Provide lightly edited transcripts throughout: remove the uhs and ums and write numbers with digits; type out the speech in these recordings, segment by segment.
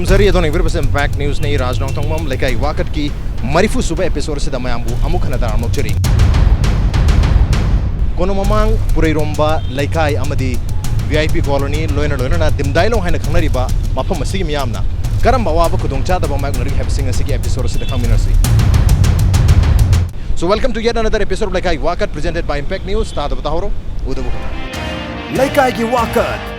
खुलुमजरी अदोन impact news ने राज नोंगथोंबम लेकाई वाकट की मरीफु सुबह एपिसोड से दमयामबु अमुक हनदा अमुचरी कोनो ममांग पुरेरोंबा लेकाई अमदी VIP कॉलोनी लोयना दिमदाइलों हाइना खंगनरिबा मफम मसिगी मियामना करम बावाब खुदोंचादबा माइगनरी हैपसिंग असिगी एपिसोड से खंगमिनरसी So welcome to yet another episode of Leikai Wakat presented by Impact News. Tada batahoro udabu Leikai ki Wakat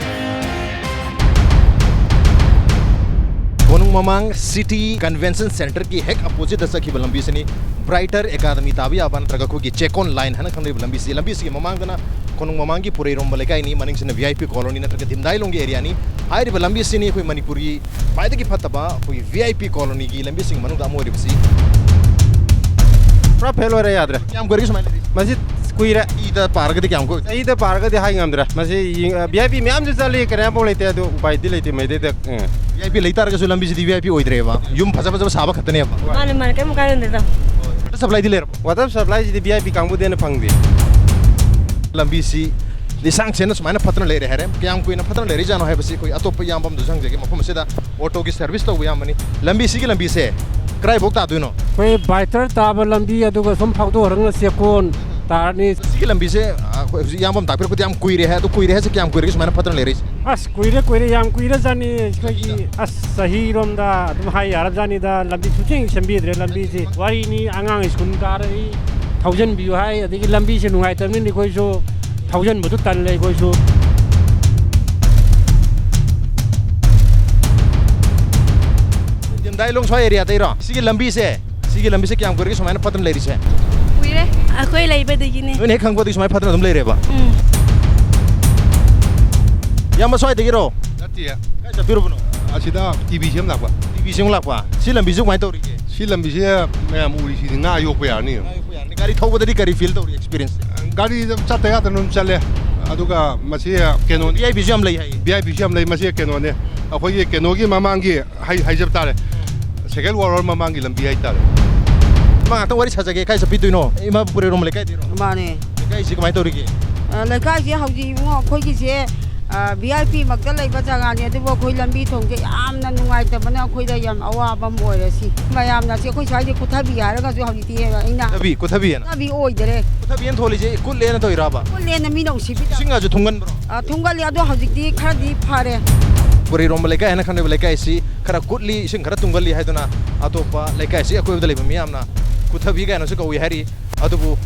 Konung Mamang City Convention Center की हेक opposite दशा की लंबी से ब्राइटर एकेडमी ताबी आबान प्रगखु की चेक ऑन लाइन है ना खंडे लंबी सी ममांग ना कोनुंग ममांग की पुरेरोंबा लेकाई नी मनिंग से VIP कॉलोनी नत्र के दिमदाइलों की एरिया नी हाइर लंबी से कोई मणिपुरी फायदे की फतबा कोई VIP कॉलोनी की लंबी सिंह मनुंग दामो रिबसी प्रा फेल हो रहा याद रहे क्या हम करेंगे समाज मस्जिद कोई रहा इधर पार्क दे क्या हमको इधर पार्क दे हाई हम रहा मस्जिद VIP में हम जो चले करें बोले थे तो उपाय दिले थे मैं देते VIP लेता रहा कि लंबी सी VIP होई रहे वाह यूं फसा साबा खतने अब माने क्या मुकाबले देता सप्लाई दिले वाटर सप्लाई जी VIP कांगू देने फंगदी लंबी सी लिसांग से ना सुमाइना पत्र ले रहे हैं क्या हम कोई ना पत्र ले रही जानो है बस कोई अतोप याम बम दुसंग जगह मफम से दा ऑटो की सर्विस तो याम बनी लंबी सी की लंबी से क्राइ भोग तादु नो कोई बाइटर ताब लंबी अदुगा सम फागदो हरंग सेकोन तारनी सी की लंबी से याम बम तापर को याम कोई रहे है तो कोई रहे से क्या हम कोई रहे सुमाइना पत्र ले रही अस कोई रे याम कोई रे जानी कोई अस सही रोमदा तुम हाई यार जानी दा लंबी सुचिंग संबी रे लंबी से वारी नी आंगांग स्कूल कार 1000 व्यू हाई अदिगी लंबी से नुंगाई तमनी नि कोई जो 1000 बुतु तन ले कोई जो दिमदाइलोंग सो एरिया तेरा सी लंबी से क्या हम करके सुमाइना पत्र ले रही है कोई रे कोई लाइबे देखिने ने खंगबो दी सुमाइ पत्र तुम ले रे बा या मसवाई देगिरो नतिया काय चबिरो बनो असिदा टीवी सेम लापा सी लंबी जो माइ तोरी के सी लंबी से मैम उरी सी nga yok pa yani गाड़ी थौबदि करी फील तोरी एक्सपीरियंस गाड़ी चते या तनु चले अदुगा मसी केनो VIP जम लई है VIP सेम लई मसी केनो ने अखोई केनो की ममांगी हाई जब तारे सेकेंड वॉर ममांगी लंबी हाई तारे मा तो वरी छजगे काय सपि तुइनो इमा पुरेरोंबा लेकाई दिरो माने लेकाई सी कमाई तोरी के लेकाई से हौजी मो खोई की से VIP मक्ता लेबा जगाने अदुबो खोई लंबी थोंगे यामना नुंगाइतबना खोई दा याम अवाबम ओइरसी मयामना से खोई साइदे कुथाबी यारगा जो हौजी तिएगा इना अभी कुथाबी है ना अभी ओइदरे कुथाबी एन थोली जे कुल लेना तो इराबा कुल लेना मी नौ सिबि सिंगा जो थुंगन ब्रो थुंगल यादो हौजी ती खरदी फारे पुरेरोंबा लेकाई है ना खंडे लेकाई सी खरा कुटली सिंग खरा तुंगली हाइदना अतोपा लेकाई सी अकोय बदले मियामना कुथाबी गानो से कोई हरी अदुबु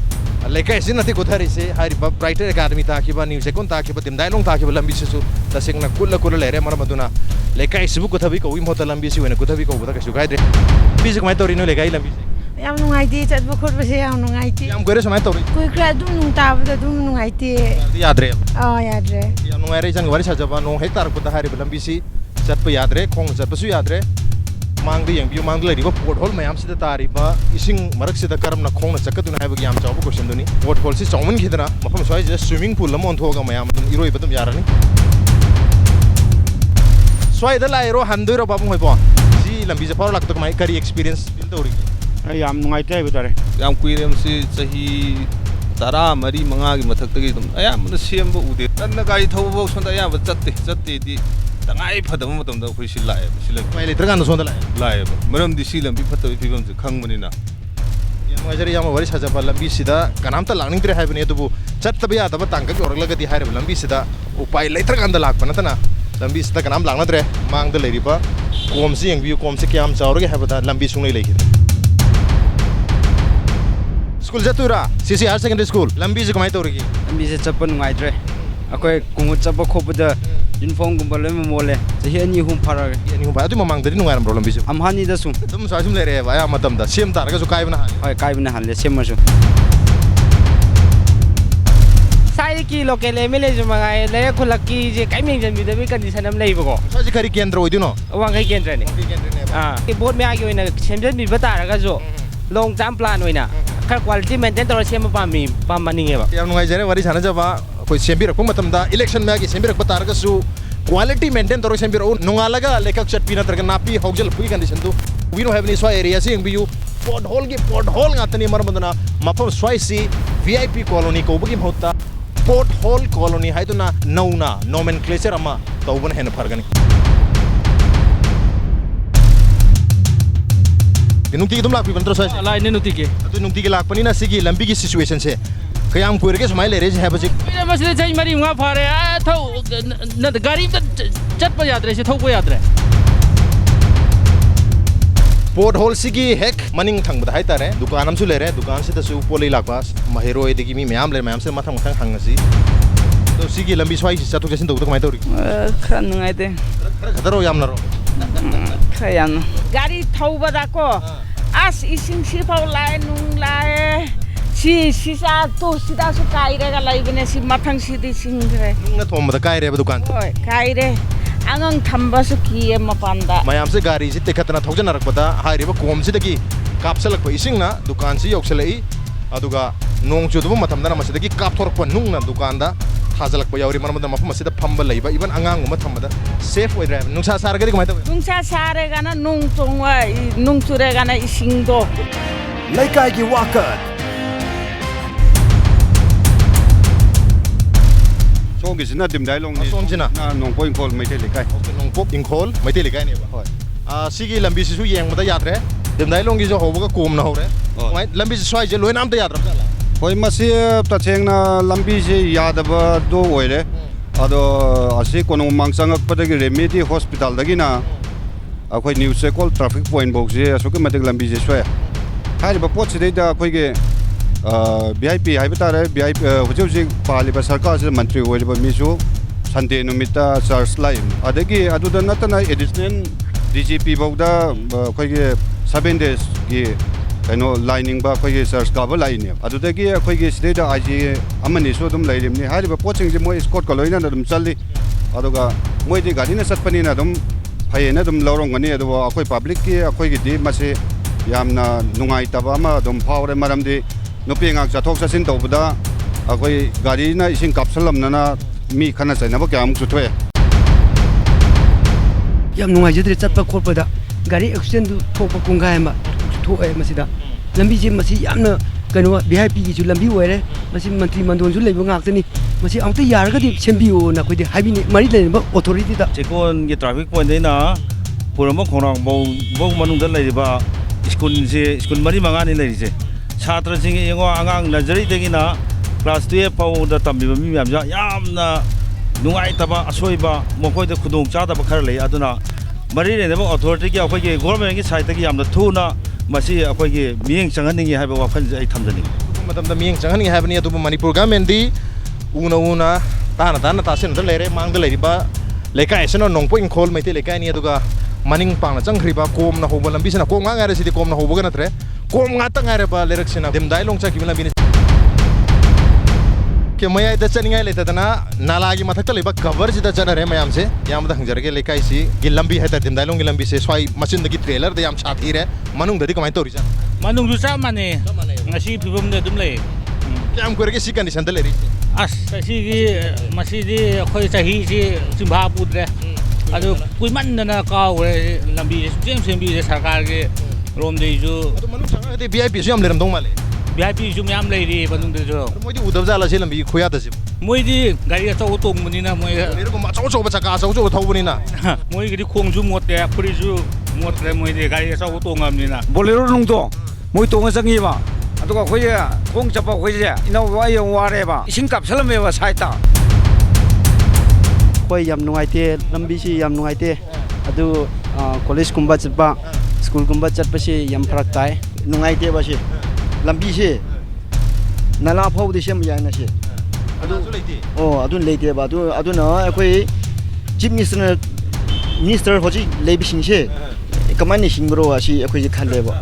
लेकाई सी नथि कुथारी से हारि ब्राइटर एकेडमी ताकिबा न्यूज़ एकोन ताकिबा दिमदाइलोंग ताकिबा लंबी से तसिंगना कुल लेरे मर मदुना लेकाई सिबु कुथाबी को वी मोता लंबी सी वेना कुथाबी को बुता कछु गाइदे बीज कमाई तोरिनो लेकाई लंबी से याम नुंगाइते चटबो खोटबसे याम नुंगाइते याम गरे समाई तोरि कोई क्रा दुम नुंग ताबदा दुम नुंगाइते याद रे याद रे याम नुंगाइ रे जंग वरी सजबा नो हेक्टार को हारि लंबी सी चटप याद रे खोंग चटपसु याद रे मांग दे यंग मांग लेरिबा पोर्ट होल मयाम से तारिबा इसिंग मरक से करम ना खोंग चकतुना हाइबगी याम चावबो क्वेश्चन दुनी पोर्ट होल से चौमन खिदना मफम सोय जे स्विमिंग पूल लमोन थोगा मयाम तुम इरोय बदम यारनी सोय द लाइरो हंदुरो बाबू होइबो जी लंबी से फॉर लगतो कमाई करी एक्सपीरियंस बिल तोरी याम नुंगाइते बितारे याम कुइरेम से सही तारा मरी मंगा की मथक तगी तुम अया मन सेम उदे तन गाड़ी थौबो सोंदा या चत्ते दी तंगाई फदम मतम द खुइ सि लाए सिले माइ लेटर गानो सोंदा लाए मरम दि सि लंबी फतबी फिबम से खंगमनिना याम वजरी याम वरी सजबा लंबी सिदा कनाम त लांग द्रे हाइबने दुबु चत्तबे यादब तांग के ओरगलगदी हाइर लंबी सिदा उपाय लेटर गांदा लाक पनतना लंबी सिदा कनाम लांग द्रे मांग द लेरिबा कोम से यंग व्यू कोम से क्याम चावरगे हाइबदा लंबी सुंगै लेखि स्कूल जतुरा सीसी हायर सेकेंडरी स्कूल लंबी से कमाई तोरगी लंबी से चप्पन नुंगाइद्रे अकोय कुंगु चप्पा खोपदा यूनिफॉर्म गुंबा लेम मोले चही अनि हुम फराग अनि हुम बादु ममांग दरि नुंगारम ब्रो लंबी से हम हानि द सुम तुम सासुम ले रे वाया मतम दा सेम तारगा सु काइबना होय काइबना हाले सेम मसु साइड की लोकल एमएलए जो मंगाए ले खुलकी जे काइमिंग जमी दबी कंडीशन हम लेबको साजि खरी केंद्र ओइदिनो वांगै केंद्र ने के बोर्ड में आगे होइना सेमजन बि बतारगा जो लॉन्ग टर्म प्लान होइना खर क्वालिटी मेंटेन तोर सेम पामनिंगेबा याम नुंगाइ जरे वरी साना जबा कोई सेंबिरक मतमदा इलेक्शन में आगे सेंबिरक बतारगसु क्वालिटी मेंटेन तोर सेंबिरो नुंगालगा लेखक चटपी नत्रग नापी हौजल फुई कंडीशन दु वी नो हैव नी स्वा एरिया से यंग बियू पोर्ट होल गातनी मरमदना मफम स्वाइसी VIP कॉलोनी को बगी होता पोर्ट होल कॉलोनी हाइदुना नौना नोमेनक्लेचर अमा तौबन हेन फरगनी ꯅꯨꯡꯇꯤꯒꯤ ꯑꯗꯨꯝ ꯂꯥꯛꯄꯤꯕ ꯅꯠꯇ꯭ꯔꯣ ꯁ꯭ꯋꯥꯏꯁꯦ ꯂꯥꯏꯅꯦ ꯅꯨꯡꯇꯤꯒꯤ ꯑꯗꯨ ꯅꯨꯡꯇꯤꯒꯤ ꯂꯥꯛꯄꯅꯤꯅ ꯁꯤꯒꯤ ꯂꯝꯕꯤꯒꯤ ꯁꯤꯆꯨꯋꯦꯁꯟꯁꯦ ꯀꯌꯥꯝ ꯀꯨꯏꯔꯒꯦ ꯁꯨꯃꯥꯏꯅ ꯂꯩꯔꯦ ꯍꯥꯏꯕꯁꯤ ꯃꯁꯤꯗ ꯆꯍꯤ 4-5 ꯐꯥꯔꯦ ꯒꯥꯔꯤ ꯑꯝꯇ ꯆꯠꯄ ꯌꯥꯗ꯭ꯔꯦ ꯁꯤ ꯊꯧꯕ ꯌꯥꯗ꯭ꯔꯦ ꯄꯣꯠ ꯍꯣꯜꯁꯤꯒꯤ ꯍꯦꯛ ꯃꯅꯤꯡ ꯊꯪꯕꯗ ꯍꯥꯏꯇꯥꯔꯦ ꯗꯨꯀꯥꯟ ꯑꯃꯁꯨ ꯂꯩꯔꯦ ꯗꯨꯀꯥꯟꯁꯤꯗꯁꯨ ꯄꯣꯠ ꯂꯩ ꯂꯥꯛꯄ ꯃꯍꯩꯔꯣꯏꯗꯒꯤ ꯃꯤ ꯃꯌꯥꯝ ꯂꯩꯔꯦ ꯃꯌꯥꯝꯁꯤꯗ ꯃꯊꯪ ꯍꯪꯉꯁꯤ ꯑꯗꯣ ꯁꯤꯒꯤ ꯂꯝꯕꯤ ꯁ꯭ꯋꯥꯏꯁꯤ ꯆꯠꯊꯣꯛ ꯆꯠꯁꯤꯟ ꯇꯧꯕꯗ ꯀꯃꯥꯏꯅ ꯇꯧꯔꯤ ꯈꯔ ꯅꯨꯡꯉꯥꯏꯇꯦ ꯈꯔ ꯈꯗꯔꯣ ꯌꯥꯝꯅꯔꯣ ꯈꯔ ꯌꯥꯝꯅ ꯒꯥꯔꯤ ꯊꯧꯕꯗꯀꯣ ꯑꯁ ꯏꯁꯤꯡ ꯁꯤꯐꯥꯎ ꯂꯥꯛꯑꯦ ꯅꯨꯡ ꯂꯥꯛꯑꯦ ꯁꯤꯁꯥ ꯇꯣ ꯁꯤꯗꯁꯨ ꯀꯥꯏꯔꯒ ꯂꯩꯕꯅꯦ ꯁꯤ ꯃꯊꯪꯁꯤꯗꯤ ꯁꯤꯡꯈ꯭ꯔꯦ ꯅꯨꯡꯅ ꯊꯣꯝꯕꯗ ꯀꯥꯏꯔꯦꯕ ꯗꯨꯀꯥꯟ ꯍꯣꯏ ꯀꯥꯏꯔꯦ ꯑꯉꯥꯡ ꯊꯝꯕꯁꯨ ꯀꯤꯌꯦ ꯃꯄꯥꯟꯗ ꯃꯌꯥꯝꯁꯦ ꯒꯥꯔꯤꯁꯤ ꯇꯦꯛꯈꯠꯇꯅ ꯊꯧꯖꯅꯔꯛꯄꯗ ꯍꯥꯏꯔꯤꯕ ꯀꯣꯝꯁꯤꯗꯒꯤ ꯀꯥꯞꯁꯜꯂꯛꯄ ꯏꯁꯤꯡꯅ ꯗꯨꯀꯥꯟꯁꯤ ꯌꯧꯁꯜꯂꯛꯏ ꯑꯗꯨꯒ ꯅꯣꯡ ꯆꯨꯗꯕ ꯃꯇꯝꯗꯅ ꯃꯁꯤꯗꯒꯤ ꯀꯥꯞꯊꯣꯔꯛꯄ ꯅꯨꯡꯅ ꯗꯨꯀꯥꯟꯗ ꯊꯥꯖꯜꯂꯛꯄ ꯌꯥꯎꯔꯤ ꯃꯔꯝꯗ ꯃꯐꯝ ꯑꯁꯤꯗ ꯐꯝꯕ ꯂꯩꯕ ꯏꯚꯟ ꯑꯉꯥꯡꯒꯨꯝꯕ ꯊꯝꯕꯗ ꯁꯦꯐ ꯑꯣꯏꯗ꯭ꯔꯦ ꯍꯥꯏꯕ ꯅꯨꯡꯁꯥ ꯁꯥꯔꯒꯗꯤ ꯀꯃꯥꯏꯅ ꯇꯧꯏ ꯅꯨꯡꯁꯥ ꯁꯥꯔꯦꯒꯅ ꯅꯣꯡ ꯆꯨꯔꯦꯒꯅ ꯏꯁꯤꯡꯗꯣ ꯂꯩꯀꯥꯏꯒꯤ ꯋꯥꯀꯠ ꯁꯣꯝꯒꯤꯁꯤꯅ ꯗꯤꯝꯗꯥꯏꯂꯣꯡꯅꯤ ꯁꯣꯝꯁꯤꯅ ꯅꯣꯡꯄꯣꯛ ꯏꯪꯈꯣꯜ ꯃꯩꯇꯩ ꯂꯩꯀꯥꯏ ꯅꯣꯡꯄꯣꯛ ꯏꯪꯈꯣꯜ ꯃꯩꯇꯩ ꯂꯩꯀꯥꯏꯅꯦꯕ ꯍꯣꯏ ꯁꯤꯒꯤ ꯂꯝꯕꯤꯁꯤꯁꯨ ꯌꯦꯡꯕꯗ ꯌꯥꯗ꯭ꯔꯦ ꯗꯤꯝꯗꯥꯏꯂꯣꯡꯒꯤꯁꯨ ꯍꯧꯕꯒ ꯀꯣꯝꯅ ꯍꯧꯔꯦ ꯂꯝꯕꯤꯁꯤ ꯁ꯭ꯋꯥꯏꯁꯦ ꯂꯣꯏꯅ ꯑꯝꯇ ꯌꯥꯗ꯭ꯔꯕꯖꯥꯠꯂꯥ ꯍꯣꯏ ꯃꯁꯤ ꯇꯁꯦꯡꯅ ꯂꯝꯕꯤꯁꯤ ꯌꯥꯗꯕꯗꯣ ꯑꯣꯏꯔꯦ ꯑꯗꯣ ꯑꯁꯤ ꯀꯣꯅꯨꯡꯃꯥꯡ ꯆꯪꯉꯛꯄꯗꯒꯤ ꯔꯦꯃꯦꯗꯤ ꯍꯣꯁꯄꯤꯇꯥꯜꯗꯒꯤꯅ ꯑꯩꯈꯣꯏ ꯅ꯭ꯌꯨ ꯆꯦꯀꯣꯜ ꯇ꯭ꯔꯥꯐꯤꯛ ꯄꯣꯏꯟ ꯐꯥꯎꯁꯤ ꯑꯁꯨꯛꯀꯤ ꯃꯇꯤꯛ ꯂꯝꯕꯤꯁꯦ ꯁꯣꯛꯑꯦ ꯍꯥꯏꯔꯤꯕ ꯄꯣꯠꯁꯤꯗꯩꯗ ꯑꯩꯈꯣꯏꯒꯤ VIP ꯍꯥꯏꯕ ꯇꯥꯔꯦ VIP ꯍꯧꯖꯤꯛ ꯍꯧꯖꯤꯛ ꯄꯥꯜꯂꯤꯕ ꯁꯔꯀꯥꯔꯁꯤꯗ ꯃꯟꯇ꯭ꯔꯤ ꯑꯣꯏꯔꯤꯕ ꯃꯤꯁꯨ ꯁꯟꯗꯦ ꯅꯨꯃꯤꯠꯇ ꯆꯔꯆ ꯂꯥꯛꯏ ꯑꯗꯒꯤ ꯑꯗꯨꯗ ꯅꯠꯇꯅ ꯑꯦꯗꯤꯁꯅꯦꯜ DGP ꯐꯥꯎꯗ ꯑꯩꯈꯣꯏꯒꯤ 7 daysꯒꯤ ꯀꯩꯅꯣ ꯂꯥꯏꯅꯤꯡꯕ ꯑꯩꯈꯣꯏꯒꯤ ꯆꯔꯆ ꯀꯥꯕ ꯂꯥꯛꯏꯅꯦ ꯑꯗꯨꯗꯒꯤ ꯑꯩꯈꯣꯏꯒꯤ ꯁꯤꯗꯩꯗ IG ꯑꯃꯅꯤꯁꯨ ꯑꯗꯨꯝ ꯂꯩꯔꯤꯕꯅꯤ ꯍꯥꯏꯔꯤꯕ ꯄꯣꯠꯁꯤꯡꯁꯦ ꯃꯣꯏ ꯏꯁꯀꯣꯔꯠꯀ ꯂꯣꯏꯅꯅ ꯑꯗꯨꯝ ꯆꯠꯂꯤ ꯑꯗꯨꯒ ꯃꯣꯏꯗꯤ ꯒꯥꯔꯤꯅ ꯆꯠꯄꯅꯤꯅ ꯑꯗꯨꯝ ꯐꯩꯌꯦꯅ ꯑꯗꯨꯝ ꯂꯧꯔꯝꯒꯅꯤ ꯑꯗꯨꯕꯨ ꯑꯩꯈꯣꯏ ꯄꯕ꯭ꯂꯤꯛꯀꯤ ꯑꯩꯈꯣꯏꯒꯤꯗꯤ ꯃꯁꯤ ꯌꯥꯝꯅ ꯅꯨꯡꯉꯥꯏꯇꯕ ꯑꯃ ꯑꯗꯨꯝ ꯐꯥꯎꯔꯦ ꯃꯔꯝꯗꯤ ꯅꯨꯄꯤ ꯑꯉꯥꯡ ꯆꯠꯊꯣꯛ ꯆꯠꯁꯤꯟ ꯇꯧꯕꯗ ꯑꯩꯈꯣꯏ ꯒꯥꯔꯤꯅ ꯏꯁꯤꯡ ꯀꯥꯞꯁꯜꯂꯝꯅꯅ ꯃꯤ ꯈꯠꯅ ꯆꯩꯅꯕ ꯀꯌꯥꯃꯨꯛꯁꯨ ꯊꯣꯛꯑꯦ ꯌꯥꯝ ꯅꯨꯡꯉꯥꯏꯖꯗ꯭ꯔꯦ ꯆꯠꯄ ꯈꯣꯠꯄꯗ ꯒꯥꯔꯤ ꯑꯦꯛꯁꯤꯗꯦꯟꯗꯨ ꯊꯣꯛꯄ ꯀꯣꯡꯒꯥꯏ ꯑꯃ ꯊꯣꯛꯑꯦ ꯃꯁꯤꯗ ꯂꯝꯕꯤꯁꯦ ꯃꯁꯤ ꯌꯥꯝꯅ ꯀꯩꯅꯣ VIPꯒꯤꯁꯨ ꯂꯝꯕꯤ ꯑꯣꯏꯔꯦ ꯃꯁꯤ ꯃꯟꯇ꯭ꯔꯤ ꯃꯟꯗꯣꯟꯁꯨ ꯂꯩꯕ ꯉꯥꯛꯇꯅꯤ ꯃꯁꯤ ꯑꯃꯨꯛꯇ ꯌꯥꯔꯒꯗꯤ ꯁꯦꯝꯕꯤꯌꯨꯅ ꯑꯩꯈꯣꯏꯗꯤ ꯍꯥꯏꯕꯤꯅꯤ ꯃꯔꯤ ꯂꯩꯅꯕ ꯑꯣꯊꯣꯔꯤꯇꯤꯗ ꯆꯦꯀꯣꯟꯒꯤ ꯇ꯭ꯔꯥꯐꯤꯛ ꯄꯣꯏꯟꯗꯩꯅ ꯄꯨꯔꯝꯕ ꯈꯣꯡꯅꯥꯡꯐꯧ ꯃꯅꯨꯡꯗ ꯂꯩꯔꯤꯕ ꯁ꯭ꯀꯨꯜ 4-5ꯅꯤ ꯂꯩꯔꯤꯁꯦ ꯁꯥꯇ꯭ꯔꯁꯤꯡ ꯌꯦꯡꯉꯣ ꯑꯉꯥꯡ ꯅꯔꯖꯔꯤꯗꯒꯤꯅ ꯀ꯭ꯂꯥꯁ 12 ꯐꯥꯎꯕꯗ ꯇꯝꯕꯤꯕ ꯃꯤ ꯃꯌꯥꯝꯁꯦ ꯌꯥꯝꯅ ꯅꯨꯡꯉꯥꯏꯇꯕ ꯑꯁꯣꯏꯕ ꯃꯈꯣꯏꯗ ꯈꯨꯗꯣꯡꯆꯥꯗꯕ ꯈꯔ ꯂꯩ ꯑꯗꯨꯅ ꯃꯔꯤ ꯂꯩꯅꯕ ꯑꯣꯊꯣꯔꯤꯇꯤꯒꯤ ꯑꯩꯈꯣꯏꯒꯤ ꯒꯣꯔꯃꯦꯟꯒꯤ ꯁꯥꯏꯠꯇꯒꯤ ꯌꯥꯝꯅ ꯊꯨꯅ ꯃꯁꯤ ꯑꯩꯈꯣꯏꯒꯤ ꯃꯤꯠꯌꯦꯡ ꯆꯪꯍꯟꯅꯤꯡꯉꯤ ꯍꯥꯏꯕ ꯋꯥꯈꯜꯁꯦ ꯑꯩ ꯊꯝꯖꯅꯤꯡꯉꯤ ꯃꯇꯝꯗ ꯃꯤꯠꯌꯦꯡ ꯆꯪꯍꯟꯅꯤꯡꯉꯤ ꯍꯥꯏꯕꯅꯤ ꯑꯗꯨꯕꯨ ꯃꯅꯤꯄꯨꯔ ꯒꯃꯦꯟꯗꯤ ꯎꯅ ꯇꯥꯅ ꯇꯥꯁꯤꯟꯅꯗ ꯂꯩꯔꯦ ꯃꯥꯡꯗ ꯂꯩꯔꯤꯕ ꯂꯩꯀꯥꯏ ꯑꯁꯤꯅ ꯅꯣꯡꯄꯣꯛ ꯏꯪꯈꯣꯜ ꯃꯩꯇꯩ ꯂꯩꯀꯥꯏꯅꯤ ꯑꯗꯨꯒ ꯃꯅꯤꯡ ꯄꯥꯡꯅ ꯆꯪꯈ꯭ꯔꯤꯕ ꯀꯣꯝꯅ ꯍꯧꯕ ꯂꯝꯕꯤꯁꯤꯅ ꯀꯣꯝ ꯉꯥꯛ ꯉꯥꯏꯔꯦ ꯁꯤꯗꯤ ꯀꯣꯝꯅ ꯍꯧꯕꯒ ꯅꯠꯇ꯭ꯔꯦ ꯀꯣꯝ ꯉꯥꯛꯇ ꯉꯥꯏꯔꯕ ꯂꯩꯔꯛꯁꯤꯅ ꯗꯤꯝꯗꯥꯏꯂꯣꯡ ꯆꯠꯈꯤꯕ ꯂꯝꯕꯤꯅꯤ ꯃꯌꯥꯏꯗ ꯆꯠꯅꯤꯡꯉꯥꯏ ꯂꯩꯇꯗꯅ ꯅꯥꯂꯥꯒꯤ ꯃꯊꯛꯇ ꯂꯩꯕ ꯀꯚꯔꯁꯤꯗ ꯆꯠꯅꯔꯦ ꯃꯌꯥꯝꯁꯦ ꯌꯥꯝꯅ ꯍꯪꯖꯔꯒꯦ ꯂꯩꯀꯥꯏꯁꯤꯒꯤ ꯂꯝꯕꯤ ꯍꯥꯏꯇꯥꯔꯦ ꯗꯤꯝꯗꯥꯏꯂꯣꯡꯒꯤ ꯂꯝꯕꯤꯁꯦ ꯁ꯭ꯋꯥꯏ ꯃꯆꯤꯟꯗꯒꯤ ꯇ꯭ꯔꯦꯂꯔꯗ ꯌꯥꯝ ꯁꯥꯊꯤꯔꯦ ꯃꯅꯨꯡꯗꯗꯤ ꯀꯃꯥꯏꯅ ꯇꯧꯔꯤꯖꯥꯠꯅꯣ ꯃꯅꯨꯡꯁꯨ ꯆꯞ ꯃꯥꯟꯅꯩ ꯉꯁꯤ ꯐꯤꯕꯝꯗ ꯑꯗꯨꯝ ꯂꯩ ꯀꯌꯥꯝ ꯀꯨꯏꯔꯒꯦ ꯁꯤ ꯀꯟꯗꯤꯁꯟꯗ ꯂꯩꯔꯤꯁꯦ ꯑꯁ ꯃꯁꯤꯗꯤ ꯑꯩꯈꯣꯏ ꯆꯍꯤꯁꯤ ꯆꯤꯡꯐꯥ ꯄꯨꯗ꯭ꯔꯦ ꯑꯗꯨ ꯀꯨꯏꯃꯟꯗꯅ ꯀꯥꯎꯈ꯭ꯔꯦ ꯂꯝꯕꯤꯁꯦ ꯁꯨꯡꯁꯦꯝ ꯁꯦꯝꯕꯤꯗꯦ ꯁꯔꯀꯥꯔꯒꯤ ꯔꯣꯝꯗꯩꯁꯨ ꯑꯗꯨ ꯃꯅꯨꯡ ꯆꯪꯉꯒꯗꯤ VIPꯁꯨ ꯌꯥꯝ ꯂꯩꯔꯝꯗꯧ ꯃꯥꯜꯂꯦ VIPꯁꯨ ꯃꯌꯥꯝ ꯂꯩꯔꯤ ꯃꯅꯨꯡꯗꯁꯨ ꯃꯣꯏꯗꯤ ꯎꯗꯕꯖꯥꯠꯂ ꯁꯤ ꯂꯝꯕꯤꯒꯤ ꯈꯨꯌꯥꯗꯁꯤꯕꯨ ꯃꯣꯏꯗꯤ ꯒꯥꯔꯤ ꯑꯆꯧꯕ ꯇꯣꯡꯕꯅꯤꯅ ꯃꯣꯏ ꯒꯥꯔꯤꯒꯨꯝꯕ ꯑꯆꯧꯕ ꯆꯀꯥ ꯑꯆꯧꯕ ꯊꯧꯕꯅꯤꯅ ꯃꯣꯏꯒꯤꯗꯤ ꯈꯣꯡꯁꯨ ꯃꯣꯠꯇꯦ ꯐꯨꯔꯤꯠꯁꯨ ꯃꯣꯠꯇ꯭ꯔꯦ ꯃꯣꯏꯗꯤ ꯒꯥꯔꯤ ꯑꯆꯧꯕ ꯇꯣꯡꯉꯕꯅꯤꯅ ꯕꯣꯂꯦꯔꯣ ꯅꯨꯡꯗꯣ ꯃꯣꯏ ꯇꯣꯡꯉ ꯆꯪꯉꯤꯕ ꯑꯗꯨꯒ ꯑꯩꯈꯣꯏꯁꯦ ꯈꯣꯡ ꯆꯠꯄ ꯑꯩꯈꯣꯏꯁꯦ ꯏꯅꯧꯕ ꯑꯩ ꯌꯥꯝ ꯋꯥꯔꯦꯕ ꯏꯁꯤꯡ ꯀꯥꯞꯁꯜꯂꯝꯃꯦꯕ ꯁꯥꯏꯠꯇ ꯑꯩꯈꯣꯏ ꯌꯥꯝ ꯅꯨꯡꯉꯥꯏꯇꯦ ꯂꯝꯕꯤꯁꯤ ꯌꯥꯝ ꯅꯨꯡꯉꯥꯏꯇꯦ ꯑꯗꯨ ꯀꯣꯂꯦꯖꯀꯨꯝꯕ ꯆꯠꯄ ꯁ꯭ꯀꯨꯜꯒꯨꯝꯕ ꯆꯠꯄꯁꯤ ꯌꯥꯝ ꯐꯔꯛ ꯇꯥꯏ ꯅꯨꯡꯉꯥꯏꯇꯦꯕ ꯁꯤ ꯂꯝꯕꯤꯁꯤ ꯅꯂꯥ ꯐꯥꯎꯕꯗꯤ ꯁꯦꯝꯕ ꯌꯥꯏꯅ ꯁꯤ ꯑꯗꯨꯅ ꯂꯩꯇꯦꯕ ꯑꯗꯨꯅ ꯑꯩꯈꯣꯏ ꯆꯤꯐ ꯃꯤꯅꯤꯁꯇꯔ ꯍꯧꯖꯤꯛ ꯂꯩꯕꯁꯤꯡꯁꯦ ꯀꯃꯥꯏꯅ ꯍꯤꯡꯕ꯭ꯔꯣ ꯑꯁꯤ ꯑꯩꯈꯣꯏꯁꯦ ꯈꯜꯂꯦꯕ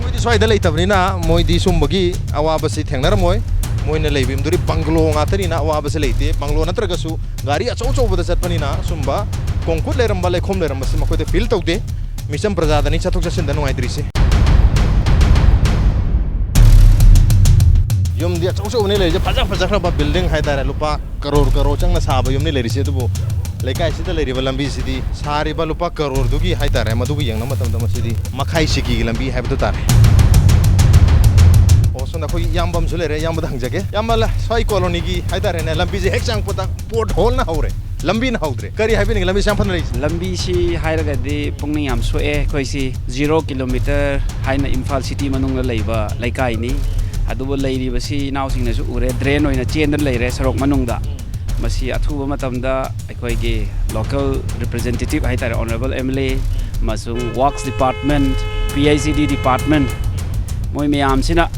ꯃꯣꯏꯗꯤ ꯁ꯭ꯋꯥꯏꯗ ꯂꯩꯇꯕꯅꯤꯅ ꯃꯣꯏꯗꯤ ꯁꯨꯝꯕꯒꯤ ꯑꯋꯥꯕꯁꯤ ꯊꯦꯡꯅꯔꯝꯃꯣꯏ ꯃꯣꯏꯅ ꯂꯩꯕꯤꯝꯗꯨꯗꯤ ꯕꯪꯒꯂꯣ ꯉꯥꯛꯇꯅꯤꯅ ꯑꯋꯥꯕꯁꯤ ꯂꯩꯇꯦ ꯕꯪꯒꯂꯣ ꯅꯠꯇ꯭ꯔꯒꯁꯨ ꯒꯥꯔꯤ ꯑꯆꯧꯕꯗ ꯆꯠꯄꯅꯤꯅ ꯁꯨꯝꯕ ꯀꯣꯡꯈꯨꯠ ꯂꯩꯔꯝꯕ ꯂꯩꯈꯣꯝ ꯂꯩꯔꯝꯕꯁꯤ ꯃꯈꯣꯏꯗ ꯐꯤꯜ ꯇꯧꯗꯦ ꯃꯤꯆꯝ ꯄ꯭ꯔꯖꯥꯗꯅꯤ ꯆꯠꯊꯣꯛ ꯆꯠꯁꯤꯟꯗ ꯅꯨꯡꯉꯥꯏꯇ꯭ꯔꯤꯁꯦ ꯌꯨꯝꯗꯤ ꯑꯆꯧꯕꯅꯤ ꯂꯩꯔꯤꯁꯦ ꯐꯖꯈ꯭ꯔꯕ ꯕꯤꯜꯗꯤꯡ ꯍꯥꯏꯇꯥꯔꯦ ꯂꯨꯄꯥ ꯀꯔꯣꯔ ꯆꯪꯅ ꯁꯥꯕ ꯌꯨꯝꯅꯤ ꯂꯩꯔꯤꯁꯦ ꯑꯗꯨꯕꯨ ꯂꯩꯀꯥꯏꯁꯤꯗ ꯂꯩꯔꯤꯕ ꯂꯝꯕꯤꯁꯤꯗꯤ ꯁꯥꯔꯤꯕ ꯂꯨꯄꯥ ꯀꯔꯣꯔꯗꯨꯒꯤ ꯍꯥꯏꯇꯥꯔꯦ ꯃꯗꯨꯕꯨ ꯌꯦꯡꯕ ꯃꯇꯝꯗ ꯃꯁꯤꯗꯤ ꯃꯈꯥꯏ ꯁꯤꯀꯤꯒꯤ ꯂꯝꯕꯤ ꯍꯥꯏꯕꯗꯨ ꯇꯥꯔꯦ ꯁꯣꯝꯗ ꯑꯩꯈꯣꯏꯒꯤ ꯏꯌꯥꯝꯕ ꯑꯃꯁꯨ ꯂꯩꯔꯦ ꯏꯌꯥꯝꯕꯗ ꯍꯪꯖꯒꯦ ꯏꯌꯥꯝꯕ ꯁ꯭ꯋꯥꯏ ꯀꯣꯂꯣꯅꯤꯒꯤ ꯍꯥꯏꯇꯥꯔꯦꯅꯦ ꯂꯝꯕꯤꯁꯦ ꯍꯦꯛ ꯆꯪꯉꯛꯄꯗ ꯄꯣꯠ ꯍꯣꯜꯅ ꯍꯧꯔꯦ lambi na haudre kari haibini lambi sam phan lai lambi si hairagadi pungning yam soe khoi si 0 kilometer haina Imphal city manung la leiba laikai ni adubo leiri basi naw sing na su ure drain oina chen dan leire sarok manung da masi athuba matamda akhoi ge local representative haitare honorable MLA masung works department PICD department moi meyam sina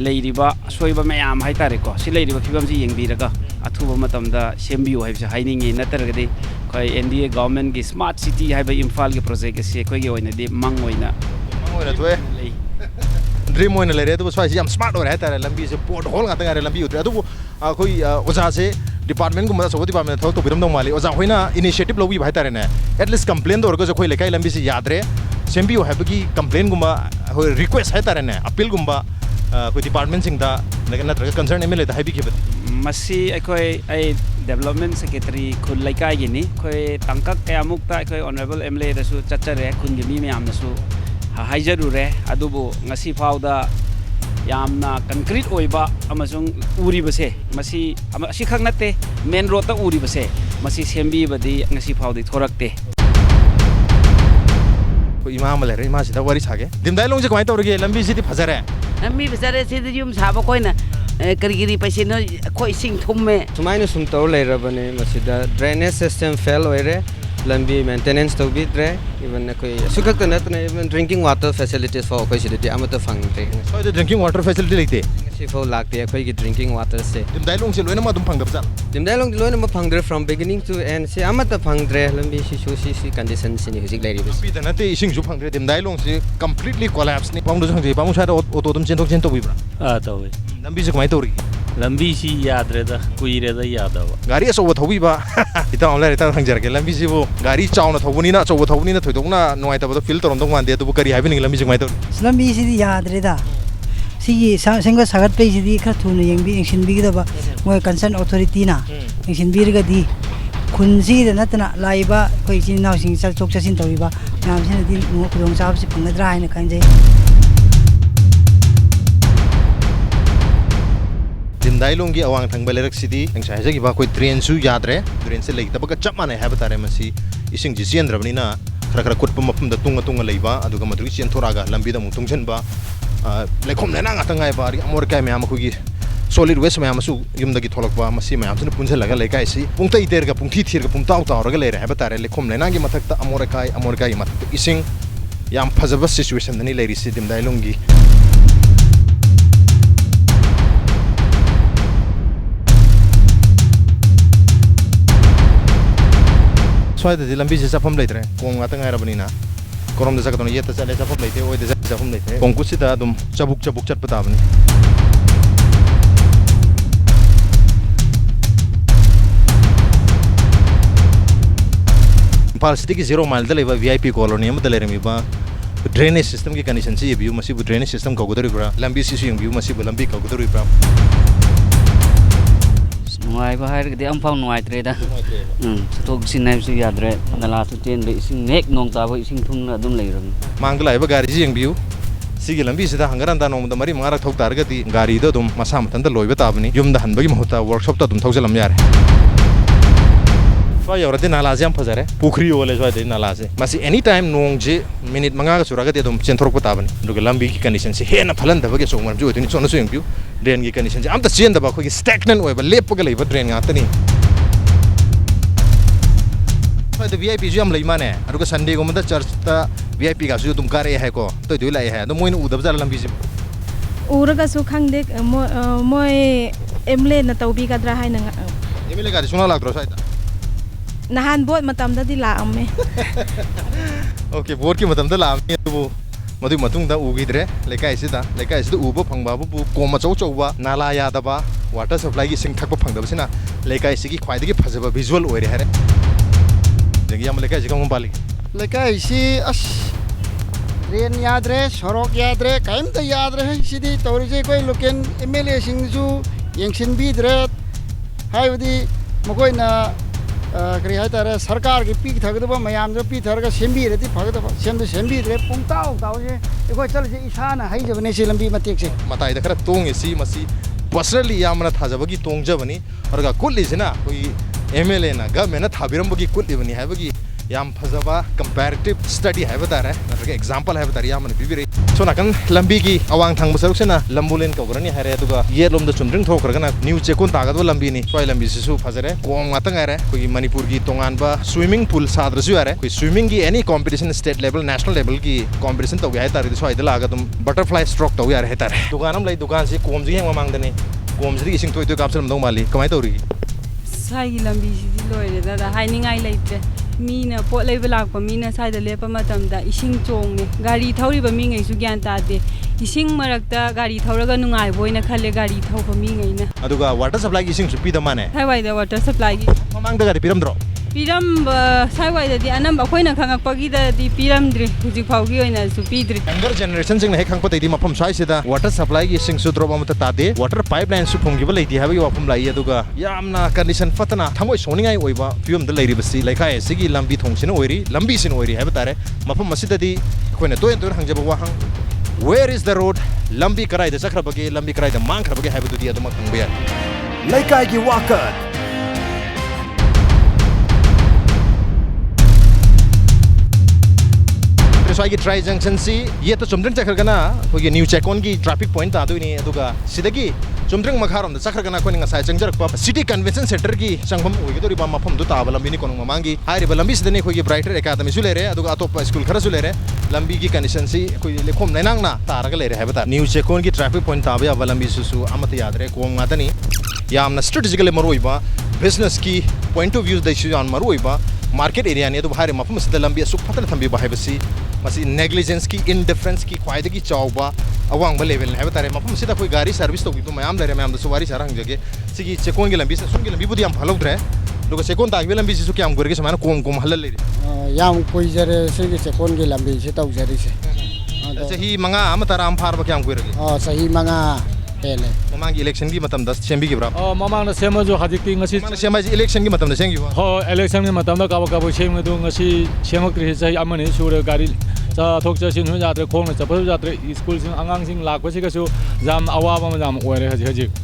leiriba soiba meyam haitare ko si leiriba phibam si yengbiraga athuba matamda sembiu haibse hainingi nataragadi khoi NDA government gi smart city haiba Imphal ge project se khoi ge oina di mang oina toy dream oina lere adu swai yam smart ore haitare lambi se port hole ngata ngare lambi utre adu khoi oja se department gum so department thau to biram dong mali oja hoina initiative lobi haitare na at least complain dor go khoi lekai lambi se yadre sembiu haibagi complain gum hoi request haitare na appeal gum khoi department sing da na concern MLA da haibi khibet masi akhoi ai development secretary khun laikai gi ni khoi tangkak kayamuk ta akhoi honorable MLA da su chachare khun gi mi meyam na su haijaru re adubu ngasi fauda yamna concrete oiba amasung uri base masi asi khak natte main road ta uri base masi sembi badi ngasi faudi thorakte ko imam le re ma sida wari sage dimdailong je kamai tawrge lambi sidi phajare lambi phajare sidi yum saba koina karigiri paise no khoi sing thumme sumaina sum taw leirabane masida drainage system fail oire lambi maintenance to bidre even koi sukak to natna even drinking water facilities for koi sidati amata phangte so the drinking water facility leite si fo lakte koi gi drinking water se dimdailong se loina ma dum phangdab jal dimdailong loina ma phangdre from beginning to end si amata phangdre lambi si condition sini hujik leiri bes bi dana te ising ju phangdre dimdailong se completely collapse ni pangdu jang je pamu sa auto dum chen tok bibra tawe lambi se kamai tawri lambi si yadre da kuire da yadawa gari so thobi ba ita online ta thangjar ke lambi si bo gari chauna thobuni na chaw thobuni na thoidong na noi ta bo fil torom dong wan de tu kari habi ni lambi se kamai tawri lambi si yadre da si sengga sagat pe si kha thunu yengbi engsin bi da ba moi concern authority na engsin bi ga di khunji da natna laiba koi chin naw sing sa chok chasin tawi ba nam sin di no khudong sab si phangadra haina kanjai dimdailong gi awang thang balerak sidi engsa haja gi ba koi train su yadre train se leita ba chap mane ha batare masi ising ji sian drabni na khara kut pam pam da tunga leiba aduga madri sian thoraga lambi da mutung chen ba lekhom lena nga tangai ba ri amor kai me am khu gi solid waste me am su yum da gi tholak ba masi me am sun punjel laga lekai si pungta iter ga pungthi thir ga pumtaw taw raga leira ha batare lekhom lena gi mathak ta amor kai mathak ising yam phajaba situation ni leiri si dimdailong gi soy de lambi se sapam leitre kong ata ngai rabani na korom de sakatona yeta chale sapam leite oi de sapam leite kong kusita dum chabuk chat pata bani Imphal city ki 0 mile de leba VIP colony am de leremi ba drainage system ki condition se view masi bu drainage system ka godari bra lambi si su view masi bu lambi ka godari bra ngoài ba hai cái âm phong ngoài thế đó, tôi xin em xin yad rồi, là tôi trên để xin hết nông ta với xin thun là đúng lấy rồi. Mang cái lại ba gari riêng view, xí cái lambi sẽ ta hangaran ta nông ta mari mangara thâu tar cái ti gari đó tụm masam tan ta loi ba ta bani, yum da han bagi mahota workshop ta tụm thâu se lam yar. Soalnya orang itu nala jam pasar pukri oleh soalnya itu nala se. Masih anytime nong je minit mangga surah ke dia tụm centrok ba ta bani. Duga lambi ki condition se hena phalan da bagi song marju itu ni sono soeng view. Drain ki condition am ta chen da ba khoi stagnant oi ba lep pa ga lei ba drain nga ta ni phai da VIP ju am lei ma ne aru ka Sunday go ma da church ta VIP ga su tum kare hai ko to dui lai hai no moi nu udab jar lambi ji ura ga su khang de moi emle na tawbi ga dra hai na emle ga suna lag ro sai ta nahan bot matam da di la amme okay bot ki matam da la amme tu madu matung da ugidre lekai sida ubo phangba bu koma chau ba nala ya da ba water supply gi sing thakpa phangda basina lekai sigi khwai dagi phajaba visual oire hare dagi am lekai jigam bali lekai si as ren yadre sorok yadre kaim ta yadre sidi tori je koi loken MLA sing ju yengsin bi dre haibdi mokoi na kari hai tare sarkar ki pik thagdaba mayam jo pi tharga sembi reti phagdaba sembi re pungtaw taw je ekoi chal je isana hai jabane se lambi matek se matai da khara tong esi masi personally yamna thajaba gi tong jabani aur ga kulli sina koi MLA na government na thabirambugi kutlibani haibagi yam phajaba comparative study haiba tare natraga example haiba tare yam bibiri so nakan lambi gi awang thang basaruk sena lambulen kawrani hare aduga yelom da chumdring thokragana new chekon tagadwa lambi ni soi lambi sisu phajare kom ngata ngare koi manipur gi tongan ba swimming pool sadrasu are koi swimming gi any competition state level national level gi competition tawgi hai tare soi da laga dum butterfly stroke tawgi are hetare duganam lai dugan si kom ji heng mamang dane kom ji ising toy toy kapsal dong mali kamai tawri sai lambi si loire da hainingai leite मीना पोट लेब लाप मीना side लेप इसिंग चोंगे गाड़ी थौरीब मीगैसु ग्यान तादे इसिंग मरक्ता गाड़ी थौरगा नुंगाइबोइना खले गाड़ी थौब मीगैना अदुगा वाटर सप्लाई इसिंग सु पीद माने साइवाइदा वाटर सप्लाई ममांग गाड़ी पिरमद्रो पिरम साइवाइदा अनम अखोइना खंगकपगीदी पिरमद्रि हुजिक फाउगी ओइना सु पीद्रि यंगर जनरेशन सिंग हे खंगप तैदी मफम साइसिदा वाटर सप्लाई की सिंग सु ड्रॉप अमत तादे वाटर पाइपलाइन सु फोंगिबा लेदी हाबगी वाफम लाई अदुगा यामना कंडीशन फतना थमोय सोनिंगाई ओइबा फियम द लेरिबसी लेखाय सिगी लंबी थोंगसिन ओइरी लंबी सिन ओइरी हाबा तारे मफम मसिददी अखोइना तोय तोय हंगजबा वाहंग where is the road lambi karai da sakrabage lambi karai da mang khrabage haibadu di aduma khangba ya Leikai gi Wakat Triswai try junction si ye to chumdring chakhrgana ko ye new checkon gi traffic point ta duini aduga sidagi chumdring makharom da chakhrgana ko ninga sai changjar pa city convention center gi changbam oigidori ba mafam du ta balambi ni konong mamangi hairi balambi sidani ko ye brighter academy su lere aduga atop school khara su lere lambi gi condition si ko lekhom nainang na taraga lere habata new checkon gi traffic point ta ba balambi su amata yadre ko ngatani yamna strategically maroiba business ki point of view da issue an maroiba market area ne du bahari mafam sida lambi su phatana thambi ba haibasi masi negligence ki indifference ki khwaidagi chawba awang ba level ne habata re mafam sida koi gari service to bi mayam lere mayam da suwari sarang jage sigi chekon gi lambi sa sun gi lambi budi am phalodre logo chekon ta gi lambi su kyam gorge samana kom kom halal le yam koi jare sigi chekon gi lambi se taw jari se sahi manga amata ram phar ba kyam gorge sahi manga hele mamang election gi matam da sembi gi bra mamang na sema jo hajik ti ngasi sema election gi matam da sengi ho election gi matam da ka ba sem du ngasi semok ri sai amani sura gari cha thok cha sin hu jatre khong na chapal jatre school sing angang sing lak ba si ka su jam awa ba ma jam oire hajik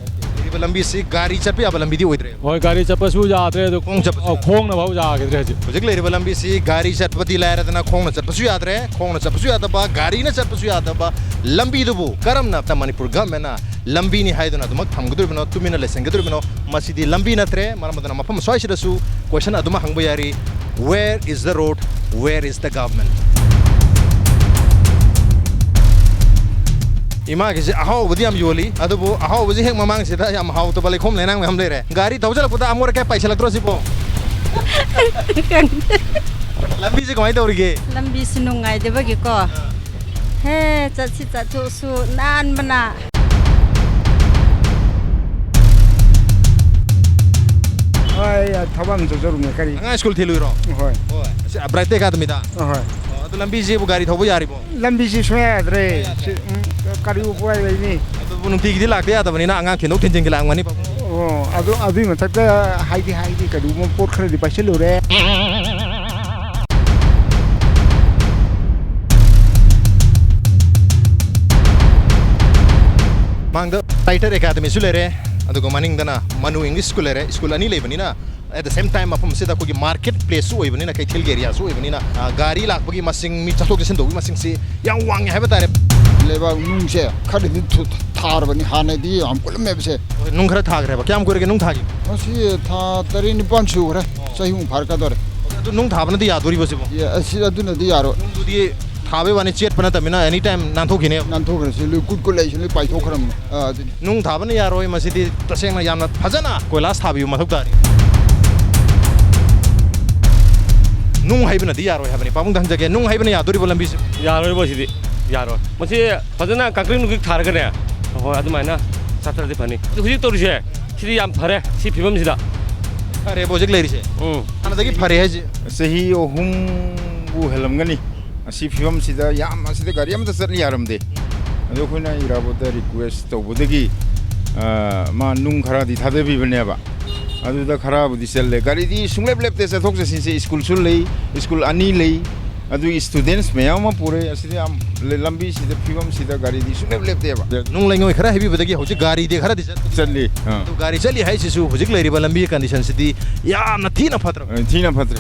lambi si gari chappi aba lambi di oidre hoi gari chappa su jatre do khong na ba ja ge re hajik hojik le lambi si gari chappi la ra na khong na chappa su yadre khong na chappa su yada ba gari na chappa su yada ba lambi du bu karam na ta manipur government na lambi ni haiduna dumak thamgudur bino tumina leseng gudur bino masidi lambi na tre maramadana mafam soishira su question aduma hangba yari where is the road where is the government ima ke ahaw budi am yoli adubu ahaw budi hek mamang sida yam haw to bale khom lenang ham lere gari thawjala puta amor ke paisa latro sipo lambi je kamai tawrige lambi sunungai debagi ko he chatsi chathu su nan bana ai thawam jojoru me kari anga school thilu ro hoi hoi bright academy da hoi adu lambi je bu gari thawbu yari bo lambi si soya dre kari upoi lai ni adu bunung ti gi lak ya da bani na anga khenok thinjing gi lang mani adu matak haidi kadu mo pot khare di paise lore mangda brighter academy su lere adugo maning dana manu english school lere school ani lebani na at the same time apam sida ko gi market place su oibani na kai thil area su oibani na gari lak bagi masing mi chathok jesen dobi masing si yang wang haba tare leba nung se khadi di thar bani hane di am kul me se nung khara thag re ba kyam gore ge nung thagi asi tha tari ni pan chu re sahi hu phar ka dore adu nung thabna di yadori bose bo ye asi adu na di yaro nung du di thabe wani chet pana tamina anytime nan thokine nan thokre se lu kut kulai se lu pai thokram nung thabna yaroi masidi tasengna yamna phajana koilas thabi mathok dari nung haibna di yaroi habani pamung dhan jage nung haibna yadori bolambi yaroi bosidi yaro masi phajana kakring nugik tharga ne ho adumaina satra de phani huji torise sidi yam phare si phibam sida are bojik leiri se anadagi phare haji sahi ohum bu helamgani asi phibam sida yam asida gari am da sarni yaram de ado khoina iraboda request to bodagi ma nung khara di thade bi bane ba adu da khara bu di selle gari di sunglep lep te sa thok se sin se school sul lei school ani lei ꯑꯗꯨ students ꯃꯌꯥꯝ ꯑꯃ ꯄꯨꯔꯦ ꯑꯁꯤꯗ ꯌꯥꯝ ꯂꯝꯕꯤꯁꯤꯗ ꯐꯤꯕꯝꯁꯤꯗ ꯒꯥꯔꯤꯗꯤ ꯁꯨꯡꯂꯦꯞ ꯂꯦꯞꯇꯦꯕ ꯅꯨꯡ ꯂꯩꯉꯣꯏ ꯈꯔ ꯍꯩꯕꯤꯕꯗꯒꯤ ꯍꯧꯖꯤꯛ ꯒꯥꯔꯤꯗꯤ ꯈꯔꯗꯤ ꯆꯠꯂꯤ ꯑꯗꯨ ꯒꯥꯔꯤ ꯆꯠꯂꯤ ꯍꯥꯏꯁꯤꯁꯨ ꯍꯧꯖꯤꯛ ꯂꯩꯔꯤꯕ ꯂꯝꯕꯤ ꯀꯟꯗꯤꯁꯟꯁꯤꯗꯤ ꯌꯥꯝꯅ ꯊꯤꯅ ꯐꯠꯇ꯭ꯔꯕ ꯊꯤꯅ ꯐꯠꯇ꯭ꯔꯦ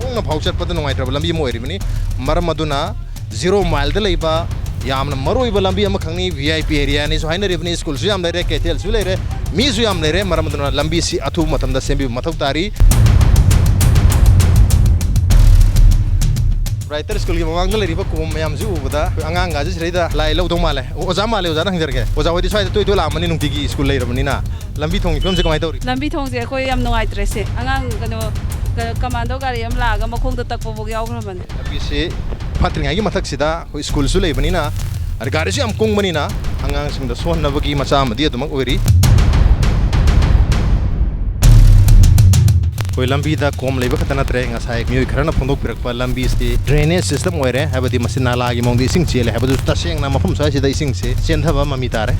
ꯈꯣꯡꯅ ꯐꯥꯎ ꯆꯠꯄꯗ ꯅꯨꯡꯉꯥꯏꯇ꯭ꯔꯕ ꯂꯝꯕꯤ ꯑꯃ ꯑꯣꯏꯔꯤꯕꯅꯤ ꯃꯔꯝ ꯑꯗꯨꯅ 0 ꯃꯥꯏꯜꯗ ꯂꯩꯕ ꯌꯥꯝꯅ ꯃꯔꯨꯑꯣꯏꯕ ꯂꯝꯕꯤ ꯑꯃꯈꯛꯅꯤ VIP ꯑꯦꯔꯤꯌꯥꯅꯤꯁꯨ ꯍꯥꯏꯅꯔꯤꯕꯅꯤ ꯁ꯭ꯀꯨꯜꯁꯨ ꯌꯥꯝ ꯂꯩꯔꯦ ꯀꯩꯊꯦꯜꯁꯨ ꯂꯩꯔꯦ ꯃꯤꯁꯨ ꯌꯥꯝ ꯂꯩꯔꯦ ꯃꯔꯝ ꯑꯗꯨꯅ ꯂꯝꯕꯤꯁꯤ ꯑꯊꯨꯕ ꯃꯇꯝꯗ ꯁꯦꯝꯕꯤꯕ ꯃꯊꯧ ꯇꯥꯔꯤ ꯔꯥꯏꯇꯔ ꯁ꯭ꯀꯨꯜꯒꯤ ꯃꯃꯥꯡꯗ ꯂꯩꯔꯤꯕ ꯀꯣꯝ ꯃꯌꯥꯝꯁꯤ ꯎꯕꯗ ꯑꯉꯥꯡꯒꯥꯁꯤ ꯁꯤꯗꯩꯗ ꯂꯥꯏ ꯂꯧꯗꯧ ꯃꯥꯜꯂꯦ ꯑꯣꯖꯥ ꯃꯥꯜꯂꯦ ꯑꯣꯖꯥꯅ ꯍꯪꯖꯔꯒꯦ ꯑꯣꯖꯥ ꯍꯣꯏꯗꯤ ꯁ꯭ꯋꯥꯏꯗ ꯇꯣꯏ ꯂꯥꯛꯑꯝꯃꯅꯤ ꯅꯨꯡꯇꯤꯒꯤ ꯁ꯭ꯀꯨꯜ ꯂꯩꯔꯕꯅꯤꯅ ꯂꯝꯕꯤ ꯊꯣꯡꯒꯤ ꯐꯤꯕꯝꯁꯦ ꯀꯃꯥꯏꯅ ꯇꯧꯔꯤ ꯂꯝꯕꯤ ꯊꯣꯡꯁꯦ ꯑꯩꯈꯣꯏ ꯌꯥꯝ ꯅꯨꯡꯉꯥꯏꯇ꯭ꯔꯦ ꯁꯦ ꯑꯉꯥꯡ ꯀꯃꯥꯟꯗꯣ ꯒꯥꯔꯤ ꯑꯃ ꯂꯥꯛꯑꯒ ꯃꯈꯣꯡꯗ ꯇꯛꯄꯐꯥꯎ ꯌꯥꯎꯈ꯭ꯔꯕꯅꯤ ꯂꯝꯕꯤꯁꯤ ꯐꯠꯇ꯭ꯔꯤꯉꯩꯒꯤ ꯃꯊꯛꯁꯤꯗ ꯑꯩꯈꯣꯏ ꯁ꯭ꯀꯨꯜꯁꯨ ꯂꯩꯕꯅꯤꯅ ꯒꯥꯔꯤꯁꯨ ꯌꯥꯝ ꯀꯨꯡꯕꯅꯤꯅ ꯑꯉꯥꯡꯁꯤꯡꯗ ꯁꯣꯟꯅꯕꯒꯤ ꯃꯆꯥ ꯑꯃꯗꯤ ꯑꯗꯨꯃꯛ ꯑꯣꯏꯔꯤ ꯑꯩꯈꯣꯏ ꯂꯝꯕꯤꯗ ꯀꯣꯝ ꯂꯩꯕ ꯈꯛꯇ ꯅꯠꯇ꯭ꯔꯦ ꯉꯁꯥꯏ ꯃꯤꯑꯣꯏ ꯈꯔꯅ ꯐꯣꯡꯗꯣꯛꯄꯤꯔꯛꯄ ꯂꯝꯕꯤꯁꯤ ꯗ꯭ꯔꯦꯅꯦꯖ ꯁꯤꯁꯇꯝ ꯑꯣꯏꯔꯦ ꯍꯥꯏꯕꯗꯤ ꯃꯁꯤ ꯅꯥꯂꯥꯒꯤ ꯃꯑꯣꯡꯗ ꯏꯁꯤꯡ ꯆꯦꯜꯂꯦ ꯍꯥꯏꯕꯗꯨ ꯇꯁꯦꯡꯅ ꯃꯐꯝ ꯁ꯭ꯋꯥꯏꯁꯤꯗ ꯏꯁꯤꯡꯁꯦ ꯆꯦꯟꯊꯕ ꯃꯃꯤ ꯇꯥꯔꯦ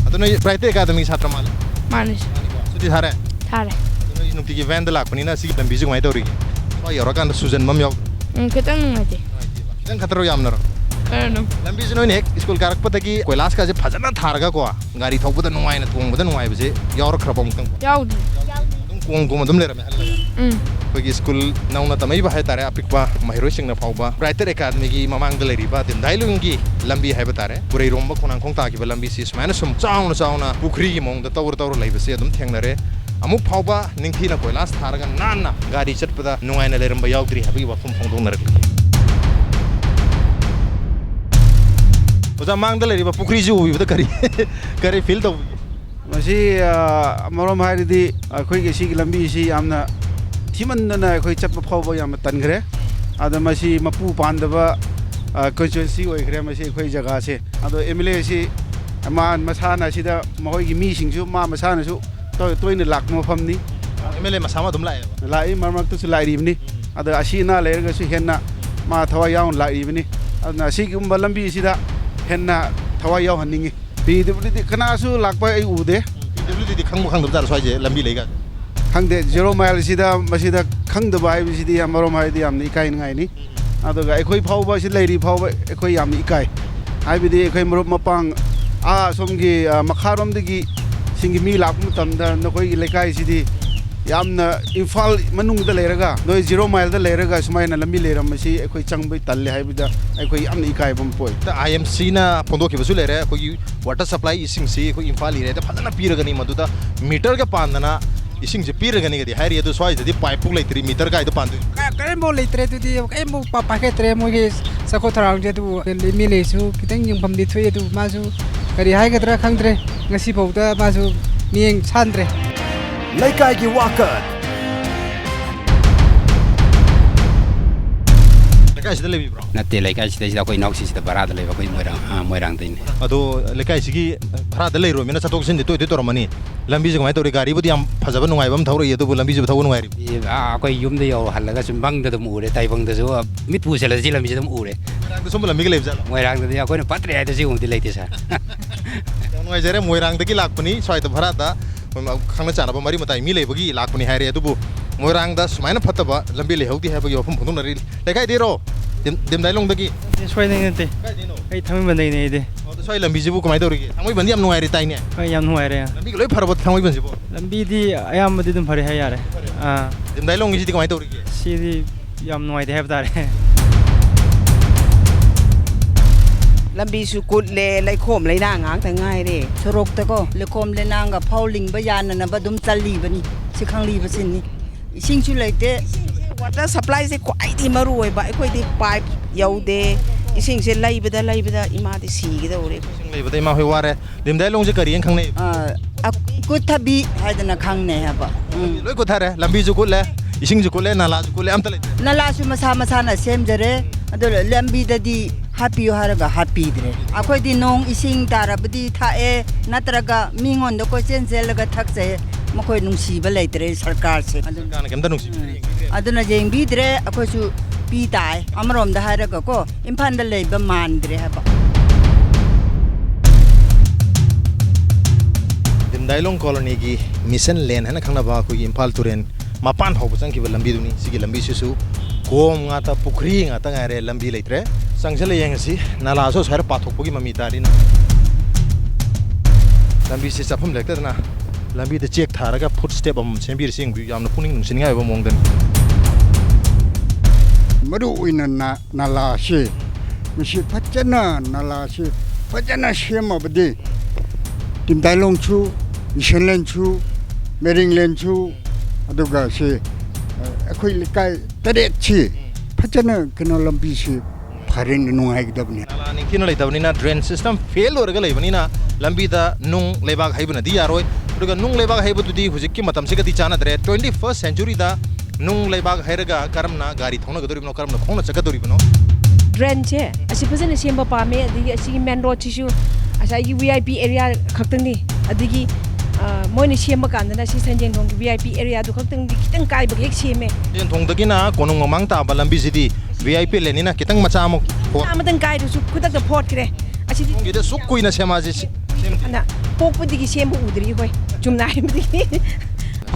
ꯑꯗꯨ ꯅꯣꯏ ꯄ꯭ꯔꯥꯏꯚꯦꯠ ꯑꯦꯀꯥꯗꯃꯤ ꯁꯥꯇ꯭ꯔ ꯃꯥꯜꯂꯦ ꯃꯥꯅꯤ ꯁꯨꯇꯤ ꯊꯥꯔꯦ ꯊꯥꯔꯦ ꯑꯗꯨ ꯅꯣꯏ ꯅꯨꯡꯇꯤꯒꯤ ꯚꯦꯟꯗ ꯂꯥꯛꯄꯅꯤꯅ ꯁꯤꯒꯤ ꯂꯝꯕꯤꯁꯤ ꯀꯃꯥꯏꯅ ꯇꯧꯔꯤꯒꯦ ꯁ꯭ꯋꯥꯏ ꯌꯧꯔꯀꯥꯟꯗ ꯁꯨꯖꯟꯕ ꯑꯃ ꯌꯥꯎꯗ꯭ꯔꯣ ꯈꯤꯇꯪ ꯅꯨꯡꯉꯥꯏꯇꯦ ꯈꯤꯇꯪ ꯈꯠꯇꯔꯣ ꯌꯥꯝꯅꯔꯣ ꯂꯝꯕꯤꯁꯤ ꯅꯣꯏꯅ ꯍꯦꯛ ꯁ꯭ꯀꯨꯜ ꯀꯥꯔꯛꯄꯗꯒꯤ ꯀꯣꯏꯂꯥꯁꯀꯥꯁꯦ ꯐꯖꯅ ꯊꯥꯔꯒꯀꯣ ꯒꯥꯔꯤ ꯊꯧꯕꯗ ꯅꯨꯡꯉꯥꯏꯅ ꯇꯣꯡꯕꯗ ꯅꯨꯡꯉꯥꯏꯕꯁꯦ ꯌꯥꯎꯔꯛꯈ꯭ꯔꯕ ꯑꯃꯨꯛꯇꯪ ꯌꯥꯎꯗ꯭ꯔꯤ ꯑꯗꯨꯝ ꯀꯣꯝ ꯑꯗꯨꯝ ꯂꯩꯔꯝꯃꯦ ꯑꯩꯈꯣꯏꯒꯤ ꯁ꯭ꯀꯨꯜ ꯅꯧꯅ ꯇꯝꯃꯛꯏꯕ ꯍꯥꯏꯇꯥꯔꯦ ꯑꯄꯤꯛꯄ ꯃꯍꯩꯔꯣꯏꯁꯤꯡꯅ ꯐꯥꯎꯕ ꯕ꯭ꯔꯥꯏꯇꯔ ꯑꯦꯀꯥꯗꯃꯤꯒꯤ ꯃꯃꯥꯡꯗ ꯂꯩꯔꯤꯕ ꯗꯤꯝꯗꯥꯏꯂꯣꯡꯒꯤ ꯂꯝꯕꯤ ꯍꯥꯏꯕ ꯇꯥꯔꯦ ꯄꯨꯔꯩꯔꯣꯝꯕ ꯈꯣꯡꯅꯥꯡꯈꯣꯡ ꯇꯥꯈꯤꯕ ꯂꯝꯕꯤꯁꯤ ꯁꯨꯃꯥꯏꯅ ꯁꯨꯝ ꯆꯥꯎꯅ ꯄꯨꯈ꯭ꯔꯤꯒꯤ ꯃꯑꯣꯡꯗ ꯇꯧꯔ ꯂꯩꯕꯁꯦ ꯑꯗꯨꯝ ꯊꯦꯡꯅꯔꯦ ꯑꯃꯨꯛ ꯐꯥꯎꯕ ꯅꯤꯡꯊꯤꯅ ꯀꯣꯏꯂꯥꯁ ꯊꯥꯔꯒ ꯅꯥꯟꯅ ꯒꯥꯔꯤ ꯆꯠꯄꯗ ꯅꯨꯡꯉꯥꯏꯅ ꯂꯩꯔꯝꯕ ꯌꯥꯎꯗ꯭ꯔꯤ ꯍꯥꯏꯕꯒꯤ ꯋꯥꯐꯝ ꯐꯣꯡꯗꯣꯛꯅꯔꯛꯂꯤ ꯑꯣꯖꯥ ꯃꯥꯡꯗ ꯂꯩꯔꯤꯕ ꯄꯨꯈ꯭ꯔꯤꯁꯤ ꯎꯕꯗ ꯀꯔꯤ ꯐꯤꯜ ꯇꯧꯕꯤꯒꯦ ꯃꯁꯤ ꯑꯃꯔꯣꯝ ꯍꯥꯏꯔꯗꯤ ꯑꯩꯈꯣꯏꯒꯤ ꯁꯤꯒꯤ ꯂꯝꯕꯤꯁꯤ ꯌꯥꯝꯅ ꯊꯤꯃꯟꯗꯅ ꯑꯩꯈꯣꯏ ꯆꯠꯄ ꯐꯥꯎꯕ ꯌꯥꯝꯅ ꯇꯟꯈ꯭ꯔꯦ ꯑꯗ ꯃꯁꯤ ꯃꯄꯨ ꯄꯥꯟꯗꯕ ꯀꯟꯁꯇꯤꯇ꯭ꯌꯨꯟꯁꯤ ꯑꯣꯏꯈ꯭ꯔꯦ ꯃꯁꯤ ꯑꯩꯈꯣꯏ ꯖꯒꯥꯁꯦ ꯑꯗꯣ MLA ꯃꯁꯥꯅ ꯁꯤꯗ ꯃꯈꯣꯏꯒꯤ ꯃꯤꯁꯤꯡꯁꯨ ꯃꯁꯥꯅꯁꯨ ꯇꯣꯏꯅ ꯂꯥꯛꯄ ꯃꯐꯝꯅꯤ MLA ꯃꯁꯥ ꯑꯃ ꯑꯗꯨꯝ ꯂꯥꯛꯑꯦꯕ ꯂꯥꯛꯏ ꯃꯔꯛ ꯃꯔꯛꯇꯁꯨ ꯂꯥꯛꯏꯕꯅꯤ ꯑꯗ ꯑꯁꯤ ꯑꯅꯥ ꯂꯩꯔꯒꯁꯨ ꯍꯦꯟꯅ ꯃꯥ ꯊꯋꯥꯏ ꯌꯥꯎꯅ ꯂꯥꯛꯏꯕꯅꯤ ꯑꯗꯨꯅ ꯑꯁꯤꯒꯨꯝꯕ ꯂꯝꯕꯤꯁꯤꯗ ꯍꯦꯟꯅ ꯊꯋꯥꯏ ꯌꯥꯎꯍꯟꯅꯤꯡꯉꯤ PWD ꯀꯅꯥꯁꯨ ꯂꯥꯛꯄ ꯑꯩ ꯎꯗꯦ PWD ꯈꯪꯗꯕꯖꯥꯠꯂ ꯁ꯭ꯋꯥꯏꯁꯦ ꯂꯝꯕꯤ ꯂꯩꯒ ꯈꯪꯗꯦ 0 ꯃꯥꯏꯜꯁꯤꯗ ꯃꯁꯤꯗ ꯈꯪꯗꯕ ꯍꯥꯏꯕꯁꯤꯗꯤ ꯑꯃꯔꯣꯝ ꯍꯥꯏꯔꯗꯤ ꯌꯥꯝꯅ ꯏꯀꯥꯏꯅꯤꯡꯉꯥꯏꯅꯤ ꯑꯗꯨꯒ ꯑꯩꯈꯣꯏ ꯐꯥꯎꯕ ꯁꯤ ꯂꯩꯔꯤ ꯐꯥꯎꯕ ꯑꯩꯈꯣꯏ ꯌꯥꯝꯅ ꯏꯀꯥꯏ ꯍꯥꯏꯕꯗꯤ ꯑꯩꯈꯣꯏ ꯃꯔꯨꯞ ꯃꯄꯥꯡ ꯁꯣꯝꯒꯤ ꯃꯈꯥꯔꯣꯝꯗꯒꯤ ꯁꯤꯡꯒꯤ ꯃꯤ ꯂꯥꯛꯄ ꯃꯇꯝꯗ ꯅꯈꯣꯏꯒꯤ ꯂꯩꯀꯥꯏꯁꯤꯗꯤ ꯌꯥꯝꯅ ꯏꯝꯐꯥꯜ ꯃꯅꯨꯡꯗ ꯂꯩꯔꯒ ꯅꯣꯏ 0 ꯃꯥꯏꯜꯗ ꯂꯩꯔꯒ ꯁꯨꯃꯥꯏꯅ ꯂꯝꯕꯤ ꯂꯩꯔꯝꯕꯁꯤ ꯑꯩꯈꯣꯏ ꯆꯪꯕ ꯇꯜꯂꯦ ꯍꯥꯏꯕꯗ ꯑꯩꯈꯣꯏ ꯌꯥꯝꯅ ꯏꯀꯥꯏꯕ ꯑꯃ ꯄꯣꯛꯏ IMCꯅ ꯐꯣꯡꯗꯣꯛꯈꯤꯕꯁꯨ ꯂꯩꯔꯦ ꯑꯩꯈꯣꯏꯒꯤ ꯋꯥꯇꯔ ꯁꯄ꯭ꯂꯥꯏ ꯏꯁꯤꯡꯁꯤ ꯑꯩꯈꯣꯏ ꯏꯝꯐꯥꯜ ꯑꯦꯔꯤꯌꯥꯗ ꯐꯖꯅ ꯄꯤꯔꯒꯅꯤ ꯃꯗꯨꯗ ꯃꯤꯇꯔꯒ ꯄꯥꯟꯗꯅ ꯏꯁꯤꯡꯁꯦ ꯄꯤꯔꯒꯅꯤꯒꯗꯤ ꯍꯥꯏꯔꯤ ꯑꯗꯨ ꯁ꯭ꯋꯥꯏꯗꯗꯤ ꯄꯥꯏꯞꯄꯨ ꯂꯩꯇ꯭ꯔꯤ ꯃꯤꯇꯔ ꯀꯥꯏꯗ ꯄꯥꯟꯗꯣꯏꯅꯣ ꯀꯔꯤꯝꯐꯥꯎ ꯂꯩꯇ꯭ꯔꯦ ꯑꯗꯨꯗꯤ ꯀꯔꯤꯝꯐꯥꯎ ꯄꯥꯏꯈꯠꯇ꯭ꯔꯦ ꯃꯣꯏꯒꯤ ꯆꯥꯎꯈꯠ ꯊꯧꯔꯥꯡꯁꯦ ꯑꯗꯨꯕꯨ MLAꯁꯨ ꯈꯤꯇꯪ ꯌꯦꯡꯐꯝꯗꯤ ꯊꯣꯛꯏ ꯑꯗꯨꯕꯨ ꯃꯥꯁꯨ ꯀꯔꯤ ꯍꯥꯏꯒꯗ꯭ꯔꯥ ꯈꯪꯗ꯭ꯔꯦ ꯉꯁꯤꯐꯥꯎꯗ ꯃꯥꯁꯨ ꯃꯤꯠꯌꯦꯡ ꯁꯥꯟꯗ꯭ꯔꯦ ꯂꯩꯀꯥꯏꯒꯤ ꯋꯥꯀꯠ ꯂꯩꯀꯥꯏꯁꯤꯗ ꯂꯩꯕꯤꯕ꯭ꯔꯣ ꯅꯠꯇꯦ ꯂꯩꯀꯥꯏꯁꯤꯗꯩꯁꯤꯗ ꯑꯩꯈꯣꯏ ꯏꯅꯥꯎꯁꯤꯁꯤꯗ ꯚꯔꯥꯗ ꯂꯩꯕ ꯑꯩꯈꯣꯏ ꯃꯣꯏꯔꯥꯡꯗꯩꯅꯤ ꯑꯗꯣ ꯂꯩꯀꯥꯏꯁꯤꯒꯤ ꯚꯔꯥꯗ ꯂꯩꯔꯣꯏꯃꯤꯅ ꯆꯠꯊꯣꯛ ꯆꯠꯁꯤꯟꯗꯤ ꯇꯣꯏ ꯇꯧꯔꯝꯃꯅꯤ ꯂꯝꯕꯤꯁꯦ ꯀꯃꯥꯏꯅ ꯇꯧꯔꯤ ꯒꯥꯔꯤꯕꯨꯗꯤ ꯌꯥꯝ ꯐꯖꯕ ꯅꯨꯡꯉꯥꯏꯕ ꯑꯃ ꯊꯧꯔꯛꯏ ꯑꯗꯨꯕꯨ ꯂꯝꯕꯤꯁꯤꯕꯨ ꯊꯧꯕ ꯅꯨꯡꯉꯥꯏꯔꯤ ꯑꯩꯈꯣꯏ ꯌꯨꯝꯗ ꯌꯧꯔ ꯍꯜꯂꯒꯁꯨ ꯃꯪꯗ ꯑꯗꯨꯝ ꯎꯔꯦ ꯇꯥꯏꯕꯪꯗꯁꯨ ꯃꯤꯠ ꯄꯨꯁꯜꯂꯁꯤ ꯁꯤ ꯂꯝꯕꯤꯁꯤ ꯑꯗꯨꯝ ꯎꯔꯦ ꯃꯣꯏꯔꯥꯡꯗ ꯁꯨꯝꯕ ꯂꯝꯕꯤꯒ ꯂꯩꯕꯖꯥꯠꯂꯣ ꯃꯣꯏꯔꯥꯡꯗꯗꯤ ꯑꯩꯈꯣꯏꯅ ꯐꯠꯇ꯭ꯔꯦ ꯍꯥꯏꯗ ꯁꯤꯒꯨꯝꯕꯗꯤ ꯂꯩꯇꯦ ꯁꯥꯔ ꯌꯥꯝ ꯅꯨꯡꯉꯥꯏꯖꯔꯦ ꯃꯣꯏꯔꯥꯡꯗꯒꯤ ꯂꯥꯛꯄꯅꯤ ꯁ꯭ꯋꯥꯏꯗ ꯚꯔꯥꯗ ꯈꯪꯅ ꯆꯥꯟꯅꯕ ꯃꯔꯤ ꯃꯇꯥꯏ ꯃꯤ ꯂꯩꯕꯒꯤ ꯂꯥꯛꯄꯅꯤ ꯍꯥꯏꯔꯦ ꯑꯗꯨꯕꯨ ꯃꯣꯏꯔꯥꯡꯗ ꯁꯨꯃꯥꯏꯅ ꯐꯠꯇꯕ ꯂꯝꯕꯤ ꯂꯩꯍꯧꯗꯦ ꯍꯥꯏꯕꯒꯤ ꯋꯥꯐꯝ ꯐꯣꯡꯗꯣꯛꯅꯔꯤ ꯂꯩꯀꯥꯏꯗꯩꯔꯣ ꯗꯤꯝꯗꯥꯏꯂꯣꯡꯗꯒꯤ ꯁ꯭ꯋꯥꯏꯗꯩ ꯅꯠꯇꯦ ꯑꯩ ꯊꯥꯡꯃꯩꯕꯟꯗꯩꯅꯦ ꯑꯩꯗꯤ ꯁ꯭ꯋꯥꯏ ꯂꯝꯕꯤꯁꯤꯕꯨ ꯀꯃꯥꯏꯅ ꯇꯧꯔꯤꯒꯦ ꯊꯥꯡꯃꯩꯕꯟꯗꯤ ꯌꯥꯝ ꯅꯨꯡꯉꯥꯏꯔꯦ ꯇꯥꯏꯅꯦ ꯍꯣꯏ ꯌꯥꯝ ꯅꯨꯡꯉꯥꯏꯔꯦ ꯂꯝꯕꯤꯒ ꯂꯣꯏ ꯐꯔꯕ ꯊꯥꯡꯃꯩꯕꯟꯁꯤꯕꯨ ꯂꯝꯕꯤꯗꯤ ꯑꯌꯥꯝꯕꯗꯤ ꯑꯗꯨꯝ ꯐꯔꯦ ꯍꯥꯏ ꯌꯥꯔꯦ ꯗꯤꯝꯗꯥꯏꯂꯣꯡꯒꯤꯁꯤꯗꯤ ꯀꯃꯥꯏꯅ ꯇꯧꯔꯤꯒꯦ ꯁꯤꯗꯤ ꯌꯥꯝ ꯅꯨꯡꯉꯥꯏꯇꯦ ꯍꯥꯏꯕ ꯇꯥꯔꯦ ꯂꯝꯕꯤꯁꯨ ꯀꯨꯠꯂꯦ ꯂꯩꯈꯣꯝ ꯂꯩꯅꯥꯡ ꯉꯥꯛꯇ ꯉꯥꯏꯔꯦ ꯁꯣꯔꯣꯛꯇꯀꯣ ꯂꯩꯈꯣꯝ ꯂꯩꯅꯥꯡꯒ ꯐꯧ ꯂꯤꯡꯕ ꯌꯥꯅꯅꯕ ꯑꯗꯨꯝ ꯆꯜꯂꯤꯕꯅꯤ ꯁꯤ ꯈꯪꯂꯤꯕꯁꯤꯅꯤ ꯏꯁꯤꯡꯁꯨ ꯂꯩꯇꯦ ꯋꯥꯇꯔ ꯁꯄ꯭ꯂꯥꯏꯁꯦ ꯈ꯭ꯋꯥꯏꯗꯒꯤ ꯃꯔꯨ ꯑꯣꯏꯕ ꯑꯩꯈꯣꯏꯗꯤ ꯄꯥꯏꯞ ꯌꯧꯗꯦ ꯏꯁꯤꯡꯁꯦ ꯂꯩꯕꯗ ꯏꯃꯥꯗꯤ ꯁꯤꯒꯗꯧꯔꯦ ꯏꯁꯤꯡ ꯂꯩꯕꯗ ꯏꯃꯥ ꯍꯣꯏ ꯋꯥꯔꯦ ꯗꯤꯝꯗꯥꯏꯂꯣꯡꯁꯦ ꯀꯔꯤꯅ ꯈꯪꯅꯩ ꯀꯨꯠꯊꯕꯤ ꯍꯥꯏꯗꯅ ꯈꯪꯅꯩ ꯍꯥꯏꯕ ꯂꯣꯏ ꯀꯨꯠꯊꯔꯦ ꯂꯝꯕꯤꯁꯨ ꯀꯨꯠꯂꯦ ꯏꯁꯤꯡꯁꯨ ꯀꯨꯠꯂꯦ ꯅꯂꯥꯁꯨ ꯀꯨꯠꯂꯦ ꯑꯝꯇ ꯂꯩꯇꯦ ꯅꯂꯥꯁꯨ ꯃꯁꯥ ꯃꯁꯥꯅ ꯁꯦꯝꯖꯔꯦ ꯑꯗꯨ ꯂꯝꯕꯤꯗꯗꯤ ꯍꯥꯞꯄꯤꯌꯨ ꯍꯥꯏꯔꯒ ꯍꯥꯞꯄꯤꯗ꯭ꯔꯦ ꯑꯩꯈꯣꯏꯗꯤ ꯅꯣꯡ ꯏꯁꯤꯡ ꯇꯥꯔꯕꯗꯤ ꯊꯥꯛꯑꯦ ꯅꯠꯇ꯭ꯔꯒ ꯃꯤꯉꯣꯟꯗ ꯀꯣꯏꯆꯦꯟ ꯆꯦꯜꯂꯒ ꯊꯛꯆꯩ ꯃꯈꯣꯏ ꯅꯨꯡꯁꯤꯕ ꯂꯩꯇ꯭ꯔꯦ ꯁꯔꯀꯥꯔꯁꯦ ꯑꯗꯨꯅ ꯌꯦꯡꯕꯤꯗ꯭ꯔꯦ ꯑꯩꯈꯣꯏꯁꯨ ꯄꯤ ꯇꯥꯏ ꯑꯃꯔꯣꯝꯗ ꯍꯥꯏꯔꯒꯀꯣ ꯏꯝꯐꯥꯜꯗ ꯂꯩꯕ ꯃꯥꯟꯗ꯭ꯔꯦ ꯍꯥꯏꯕ ꯗꯤꯝꯗꯥꯏꯂꯣꯡ ꯀꯣꯂꯣꯅꯤꯒꯤ ꯃꯤꯁꯟ ꯂꯦꯟ ꯍꯥꯏꯅ ꯈꯪꯅꯕ ꯑꯩꯈꯣꯏꯒꯤ ꯏꯝꯐꯥꯜ ꯇꯨꯔꯦꯟ mapan phau chang ki ba lambi duni sigi lambi sisu kom nga ta pukri nga ta ngare lambi leitre sangjale yang si nala so sar pathok pogi mami tari na lambi si chapam lekta na lambi de check tharaga footstep am chembir sing bi yamna puning nungsin nga ba mongdan madu ina nala shi mishi pachana nala shi pachana shema bade Dimdailong chu Mission chu Mering len chu aduga shi akhoi likai tadet chi pachana kena lambi shi pharin nungai gidabni nala ning kina leitabni na drain system fail orga leibani na lambi da nung lebak haibna di yaroi aduga nung lebak haibu di hujikki matam se gati chana dre 21st century da nung lebak hairaga karamna gari thongna gadoribno karamna khongna chagadoribno drain che asi fazana semba pame adigi asi main road chisu asa VIP area khaktangni adigi moini semba kandana si sanjeng thong VIP area du khaktang kitang kai bag ek seme den thong dagina konung mamang ta balambi sidi VIP lenina kitang macha amok amatang kai du su kutak da port kre asi di de suk kuina sema ji ana pok pudigi semba udri hoi chumna himdi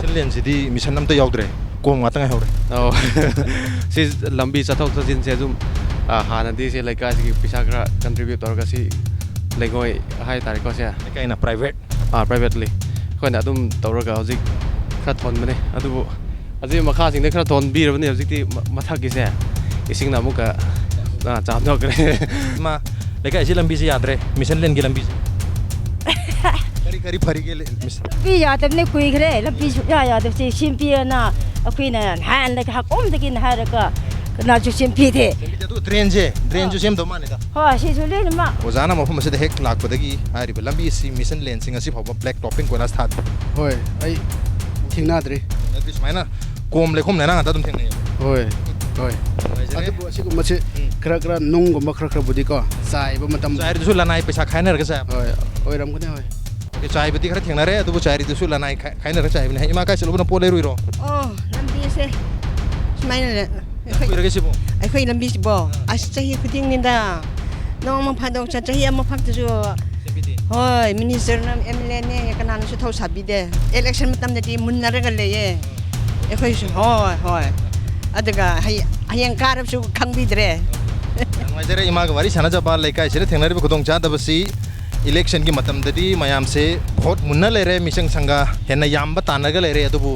silen sidi mission nam ta yaudre ko ngata ngai hore oh si lambi chathok chajin se zum hanadi se laikai si pisa kra contribute torga si legoi hai tari ko se laikai na private privately khoi na dum tawraga hojik khra thon mane adubu aji makha sing ne khra thon bi rabani hojik ti mathak gi se ising na muka cham no kre ma laikai si lambi se yadre mission len gi lambi kari phari ke bi yadab ne kui gre lambi su ya yadab se simpi na akuina han la ka kom de kin haraka na ju simpi the tu train ju sem do mane da ha si su le ma ozana ma phum se de hek lak padagi ari ba lambi si mission len sing asi phaba black topping ko na start hoi ai thingna dre na maina kom le khom na na ta dum thing hoi adu asi ko mache kra nung go makra kra budi ko sai ba matam sai du lanai pesa khaina ra sa hoi ram kone hoi ke chai budi khara thengna re adu chai du lanai khaina ra chai bne ima ka selo na pole ru ro oh lambi se smaina le ai ra ke sibo ai khoi lambi sibo as chahi khuding ni da no ma phadong cha chahi am phak tu hoi minister na MLA ne kanan su thau sabi de election matam de mun na ra ga le ye ai khoi hoi adaga hayang karab su khangbi dre ngai jare ima ga wari sana jaba laikai sire thengna re khudong cha da basi election ki matam dadi mayam se vote munna le re misang sanga henna yamba tanaga le re adubu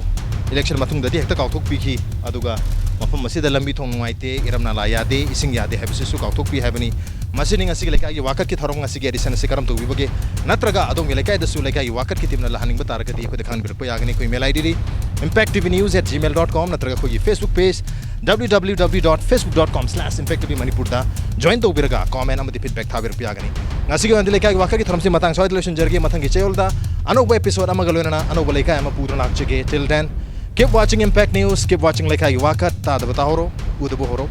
election matung dadi hekta kauthok pi khi aduga mafam masida lambi thong ngaite iramna la yade ising yade habise su kauthok pi habani masini ngasi laikai gi wakat ki thorong ngasi gi addition se karam to bibage natraga adong laikai da su laikai wakat ki timna la haning ba targa di ko dekhan bir ko yagani koi mail id impacttvnews@gmail.com natraga ko Facebook page www.facebook.com/impactvmanipur da join to birga comment amadi feedback thabir piyagani ngasi gi andile kai wakat ki thoram se matang soid lesson jergi matang gi cheyolda anoba episode amagalona anoba laikai ama pura nak chege till then keep watching Impact News keep watching laikai wakat ta da batahoro udabu horo